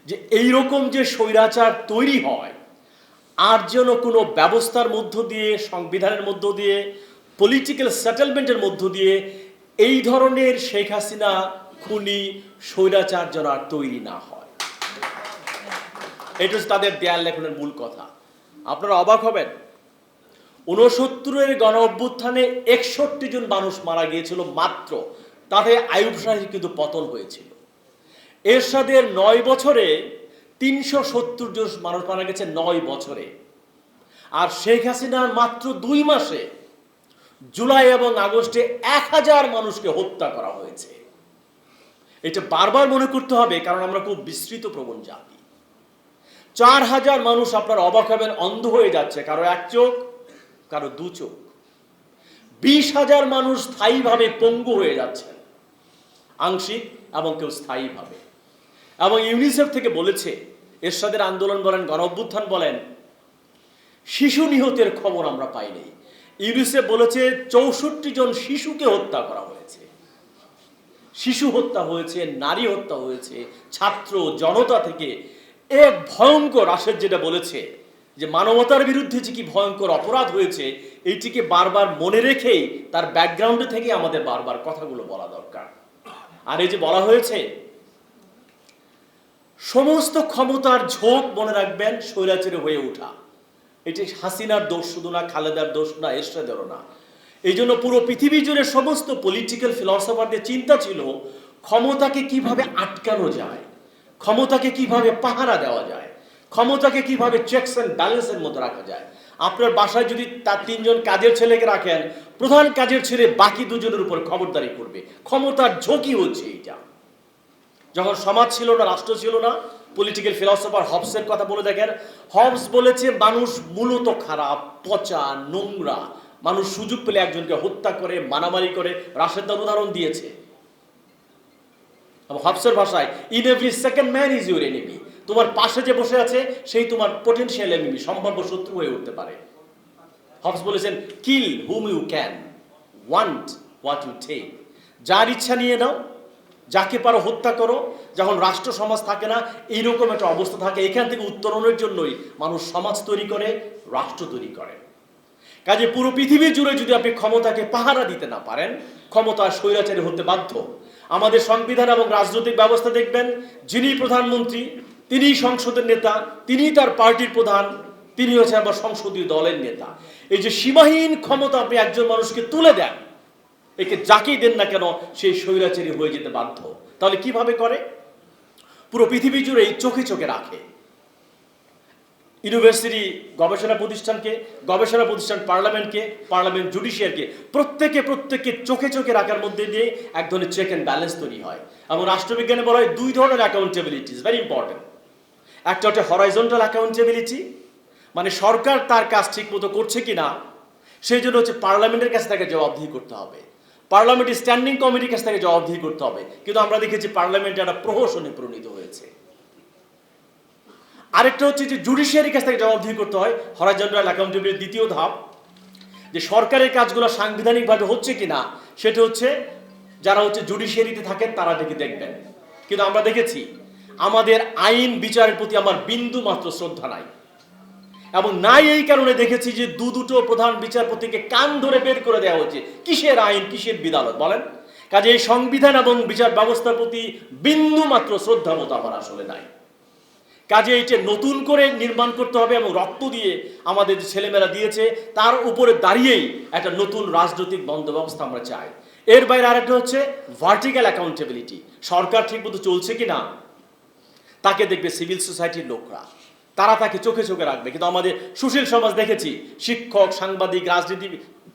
যে এই রকম যে স্বৈরাচার তৈরি হয় আর যেন কোনো ব্যবস্থার মধ্য দিয়ে, সংবিধানের মধ্য দিয়ে, পলিটিক্যাল সেটেলমেন্টের মধ্য দিয়ে এই ধরনের শেখ হাসিনা খুনি স্বৈরাচার যেন আর তৈরি না হয়। এটা হচ্ছে তাদের দেয়াল লেখনের মূল কথা। আপনারা অবাক হবেন, 69-এর গণ অভ্যুত্থানে 61 জন মানুষ মারা গিয়েছিল মাত্র, তাতে আইয়ুব শাহীর কিন্তু পতন হয়েছিল। এরশাদের 9 বছরে 370 জন মানুষ মারা গেছে 9 বছরে। আর শেখ হাসিনার মাত্র 2 মাসে জুলাই এবং আগস্টে 1000 মানুষকে হত্যা করা হয়েছে। এটা বারবার মনে করতে হবে, কারণ আমরা খুব বিস্তৃত প্রবণ জাতি। 4000 মানুষ, আপনার অবাক হবেন, অন্ধ হয়ে যাচ্ছে, কারো এক চোখ, কারো 2 চোখ। 20,000 মানুষ স্থায়ীভাবে পঙ্গু হয়ে যাচ্ছেন, আংশিক এবং কেউ স্থায়ীভাবে। এবং ইউনিসেফ থেকে বলেছে, এরশাদের আন্দোলন বলেন, গণ অভ্যুত্থান বলেন, শিশু নিহতের খবর আমরা পাইনি। ইউনিসেফ বলেছে 64 জন শিশুকে হত্যা করা হয়েছে। শিশু হত্যা হয়েছে, নারী হত্যা হয়েছে, ছাত্র জনতা থেকে এক ভয়ঙ্কর, রাশেদ যেটা বলেছে যে মানবতার বিরুদ্ধে যে কি ভয়ঙ্কর অপরাধ হয়েছে, এইটিকে বারবার মনে রেখেই তার ব্যাকগ্রাউন্ডে থেকে আমাদের বারবার কথাগুলো বলা দরকার। আর এই যে বলা হয়েছে, সমস্ত ক্ষমতার ঝোঁক মনে রাখবেন স্বৈরাচারী হয়ে ওঠা। এটি হাসিনার দোষ শুধু না, খালেদার দোষ না, এরশাদেরও না। এই জন্য পুরো পৃথিবী জুড়ে সমস্ত পলিটিক্যাল ফিলসফারদের চিন্তা ছিল ক্ষমতাকে কিভাবে আটকানো যায়, ক্ষমতাকে কিভাবে পাহারা দেওয়া যায়, ক্ষমতাকে কিভাবে চেকস অ্যান্ড ব্যালেন্সের মতো রাখা যায়। আপনার বাসায় যদি তার 3 জন কাজের ছেলেকে রাখেন, প্রধান কাজের ছেলে বাকি 2 জনের উপর খবরদারি করবে। ক্ষমতার ঝোঁকই হচ্ছে এইটা। যখন সমাজ ছিল না, রাষ্ট্র ছিল না, পলিটিক্যাল ফিলসফার হবসের কথা বলে দেখেন। হবস বলেছে মানুষ মূলত খারাপ, পচা, নোংরা। মানুষ সুযোগ পেলে একজনকে হত্যা করে, মারামারি করে। রাশেদ তার উদাহরণ দিয়েছে। হবসের ভাষায়, in every second man is your enemy. তোমার পাশে যে বসে আছে সেই তোমার পটেনশিয়াল এনিমি, সম্ভাব্য শত্রু হয়ে উঠতে পারে। হবস বলেছেন, kill whom you can, want what you take. যার ইচ্ছা নিয়ে নাও, যাকে পারো হত্যা করো। যখন রাষ্ট্র সমাজ থাকে না, এইরকম একটা অবস্থা থাকে, এখান থেকে উত্তরণের জন্যই মানুষ সমাজ তৈরি করে, রাষ্ট্র তৈরি করে। কাজে পুরো পৃথিবী জুড়ে যদি আপনি ক্ষমতাকে পাহারা দিতে না পারেন, ক্ষমতা স্বৈরাচারী হতে বাধ্য। আমাদের সংবিধান এবং রাজনৈতিক ব্যবস্থা দেখবেন, যিনি প্রধানমন্ত্রী তিনিই সংসদের নেতা, তিনি তার পার্টির প্রধান, তিনি হচ্ছে আবার সংসদীয় দলের নেতা। এই যে সীমাহীন ক্ষমতা আপনি একজন মানুষকে তুলে দেন, একে যাকেই দেন না কেন সেই স্বৈরাচারী হয়ে যেতে বাধ্য। তাহলে কিভাবে করে? পুরো পৃথিবী জুড়েই চোখে চোখে রাখে। ইউনিভার্সিটি গবেষণা প্রতিষ্ঠানকে, গবেষণা প্রতিষ্ঠান পার্লামেন্টকে, পার্লামেন্ট জুডিশিয়ারকে, প্রত্যেককে চোখে চোখে রাখার মধ্যে দিয়ে এক ধরনের চেক অ্যান্ড ব্যালেন্স তৈরি হয়। এবং রাষ্ট্রবিজ্ঞানে বলা হয় 2 ধরনের অ্যাকাউন্টেবিলিটি, ভেরি ইম্পর্টেন্ট। একটা হচ্ছে হরাইজন্টাল অ্যাকাউন্টেবিলিটি, মানে সরকার তার কাজ ঠিক মতো করছে কিনা সেই জন্য হচ্ছে পার্লামেন্টের কাছে তাকে জবাবদিহি করতে হবে, পার্লামেন্ট স্ট্যান্ডিং কমিটির কাছ থেকে জবাবদিহি করতে হবে। কিন্তু আমরা দেখেছি পার্লামেন্টে একটা প্রহসনে পরিণত হয়েছে। আরেকটা হচ্ছে যে জুডিশিয়ারির কাছ থেকে জবাবদিহি করতে হয়, হরাইজন্টাল অ্যাকাউন্টেবিলিটির দ্বিতীয় ধাপ, যে সরকারের কাজগুলো সাংবিধানিকভাবে হচ্ছে কিনা সেটা হচ্ছে যারা হচ্ছে জুডিশিয়ারিতে থাকেন তারা দেখবেন। কিন্তু আমরা দেখেছি আমাদের আইন বিচারের প্রতি আমার বিন্দু মাত্র শ্রদ্ধা নাই। এবং নাই এই কারণে দেখেছি যে দুটো প্রধান বিচারপতিকে কান ধরে বের করে দেওয়া হচ্ছে। কিসের আইন, কিসের বিদালত বলেন? কাজে এই সংবিধান এবং বিচার ব্যবস্থার প্রতি বিন্দু মাত্র শ্রদ্ধাবোধ আমার আসলে নাই। কাজে এইটা নতুন করে নির্মাণ করতে হবে এবং রক্ত দিয়ে আমাদের ছেলেমেয়েরা দিয়েছে, তার উপরে দাঁড়িয়েই একটা নতুন রাজনৈতিক বন্দোবস্ত আমরা চাই। এর বাইরে আরেকটা হচ্ছে ভার্টিক্যাল অ্যাকাউন্টেবিলিটি। সরকার ঠিক মতো চলছে কিনা তাকে দেখবে সিভিল সোসাইটির লোকরা, তারা তাকে চোখে চোখে রাখবে। কিন্তু আমাদের সুশীল সমাজ দেখেছি, শিক্ষক, সাংবাদিক, রাজনীতি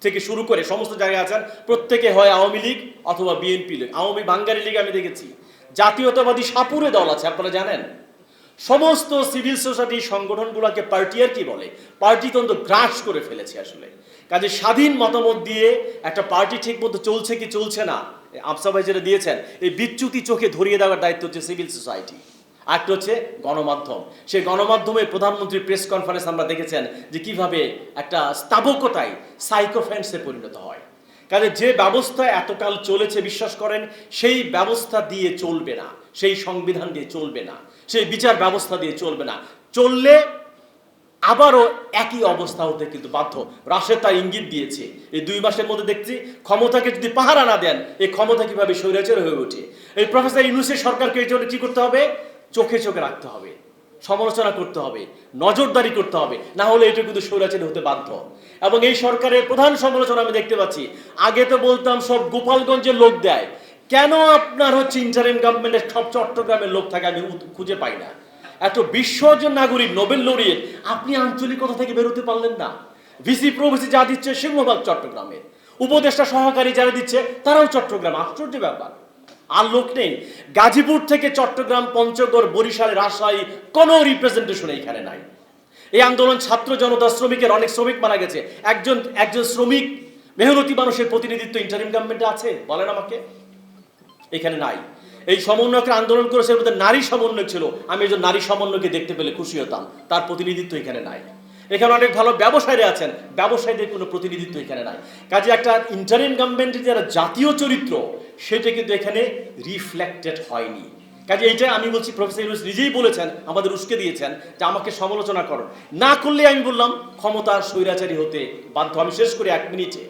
থেকে শুরু করে সমস্ত জায়গায় আছেন, প্রত্যেকে হয় আওয়ামী লীগ অথবা বিএনপি লীগ। আওয়ামী বাঙালি লীগ আমি দেখেছি, জাতীয়তাবাদী সাপুরে দল আছে, আপনারা জানেন। সমস্ত সিভিল সোসাইটি সংগঠনগুলোকে পার্টিয়ার্কি বলে, পার্টিতন্ত্র গ্রাস করে ফেলেছে আসলে। কাজে স্বাধীন মতামত দিয়ে একটা পার্টি ঠিক মতো চলছে কি চলছে না, আফসা ভাই যেটা দিয়েছেন, এই বিচ্যুতি চোখে ধরিয়ে দেওয়ার দায়িত্ব হচ্ছে সিভিল সোসাইটি। আরেকটা হচ্ছে গণমাধ্যম। সেই গণমাধ্যমে প্রধানমন্ত্রীর প্রেস কনফারেন্স আমরা দেখেছেন যে কিভাবে একটা স্থাবকতায় সাইকোফ্যান্সে পরিণত হয়। কাজে যে ব্যবস্থা এতকাল চলেছে, বিশ্বাস করেন সেই ব্যবস্থা দিয়ে চলবে না, সেই সংবিধান দিয়ে চলবে না, সেই বিচার ব্যবস্থা দিয়ে চলবে না। চললে আবারও একই অবস্থা হতে কিন্তু বাধ্য। রাশেদ তার ইঙ্গিত দিয়েছে, এই 2 মাসের মধ্যে দেখছি ক্ষমতাকে যদি পাহারা না দেন, এই ক্ষমতা কিভাবে স্বৈরাচার হয়ে ওঠে। এই প্রফেসর ইউনূসের সরকারকে এই জন্য কি করতে হবে? চোখে চোখে রাখতে হবে, সমালোচনা করতে হবে, নজরদারি করতে হবে, না হলে এটা কিন্তু স্বৈরাচারী হতে বাধ্য। এবং এই সরকারের প্রধান সমালোচনা আমি দেখতে পাচ্ছি, আগে তো বলতাম সব গোপালগঞ্জের লোক দেয়, কেন আপনার হচ্ছে ইন্টারিম গভর্নমেন্টের সব চট্টগ্রামের লোক থাকে আমি খুঁজে পাই না। এত বিশ্বজন নাগরিক, নোবেল লরিয়েট, আপনি আঞ্চলিকতা থেকে বেরোতে পারলেন না। ভিসি প্রভিসি যা দিচ্ছে সিংহভাগ চট্টগ্রামের, উপদেষ্টা সহকারী যারা দিচ্ছে তারাও চট্টগ্রাম। আশ্চর্য ব্যাপার, আর লোক নেই। গাজীপুর থেকে চট্টগ্রাম, পঞ্চগড়, বরিশাল, রাজশাহী কোনো রিপ্রেজেন্টেশন এখানে নাই। এই আন্দোলন ছাত্র জনতা, শ্রমিকের অনেক শ্রমিক মারা গেছে, একজন শ্রমিক মেহনতি মানুষের প্রতিনিধিত্ব ইন্টারিম গভর্নমেন্টে আছে বলেন আমাকে? এখানে নাই। এই সমন্বয়কের আন্দোলন করেছে, এর মধ্যে নারী সমন্বয় ছিল, আমি একজন নারী সমন্বয়কে দেখতে পেলে খুশি হতাম, তার প্রতিনিধিত্ব এখানে নাই। এখানে অনেক ভালো ব্যবসায়ীরা আছেন, ব্যবসায়ীদের কোনো প্রতিনিধিত্ব এখানে নাই। কাজে একটা ইন্টারিম গভর্নমেন্টের যারা জাতীয় চরিত্র, সেটা কিন্তু এখানে রিফ্লেক্টেড হয়নি। কাজে এইটা আমি বলছি, প্রফেসর ইউনূস নিজেই বলেছেন, আমাদের উস্কে দিয়েছেন যে আমাকে সমালোচনা করো, না করলে আমি বললাম ক্ষমতার স্বৈরাচারী হতে বাধ্য। আমি শেষ করি 1 মিনিটে।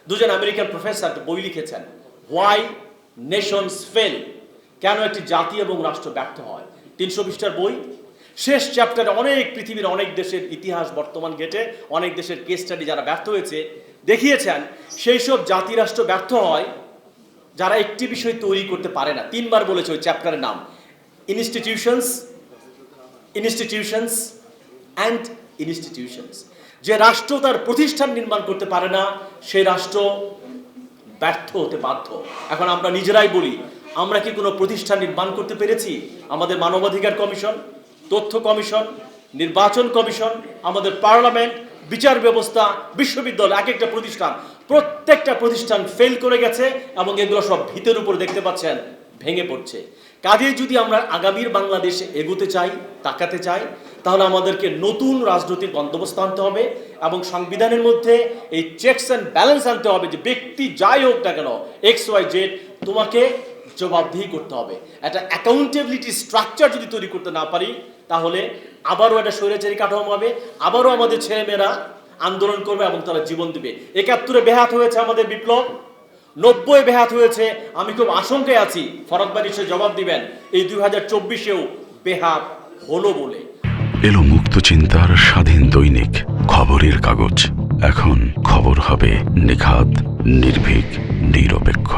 2জন আমেরিকান প্রফেসর বই লিখেছেন, হোয়াই নেশনস ফেল, কেন একটি জাতি এবং রাষ্ট্র ব্যর্থ হয়। 300 পৃষ্ঠার বই। শেষ চ্যাপ্টারে অনেক পৃথিবীর অনেক দেশের ইতিহাস বর্তমান ঘেটে অনেক দেশের কেস স্টাডি যারা ব্যর্থ হয়েছে দেখিয়েছেন, সেই সব জাতি রাষ্ট্র ব্যর্থ হয় যারা একটি বিষয় তৈরি করতে পারে না। 3বার বলেছে ওই চ্যাপ্টারের নাম, ইনস্টিটিউশনস, ইনস্টিটিউশনস অ্যান্ড ইনস্টিটিউশনস। যে রাষ্ট্র তার প্রতিষ্ঠান নির্মাণ করতে পারে না, সেই রাষ্ট্র ব্যর্থ হতে বাধ্য। এখন আমরা নিজেরাই বলি, আমরা কি কোনো প্রতিষ্ঠান নির্মাণ করতে পেরেছি? আমাদের মানবাধিকার কমিশন, তথ্য কমিশন, নির্বাচন কমিশন, আমাদের পার্লামেন্ট, বিচার ব্যবস্থা, বিশ্ববিদ্যালয়, এক একটা প্রতিষ্ঠান, প্রত্যেকটা প্রতিষ্ঠান ফেল করে গেছে এবং এগুলো সব ভিতের উপর দেখতে পাচ্ছেন ভেঙে পড়ছে। কাজেই যদি আমরা আগামীর বাংলাদেশে এগোতে চাই, তাকাতে চাই, তাহলে আমাদেরকে নতুন রাজনৈতিক বন্দোবস্ত আনতে হবে এবং সংবিধানের মধ্যে এই চেকস অ্যান্ড ব্যালেন্স আনতে হবে যে ব্যক্তি যাই হোক না কেন, XYZ, তোমাকে জবাবদিহি করতে হবে। একটা অ্যাকাউন্টেবিলিটি স্ট্রাকচার যদি তৈরি করতে না পারি, তাহলে আবারও একটা স্বৈরাচারী কাঠামো হবে, আবারও আমাদের ছেলেমেয়েরা আন্দোলন করবে এবং তারা জীবন দিবে। 71-এ বেহাত হয়েছে আমাদের বিপ্লব, 90-এ বেহাত হয়েছে। আমি খুব আশঙ্কায় আছি, ফরহাদ ভাই নিশ্চয়ই জবাব দিবেন, এই 2024-এও বেহাত হলো বলে। এলো মুক্ত চিন্তার স্বাধীন দৈনিক খবরের কাগজ। এখন খবর হবে নিখাত, নির্ভীক, নিরপেক্ষ।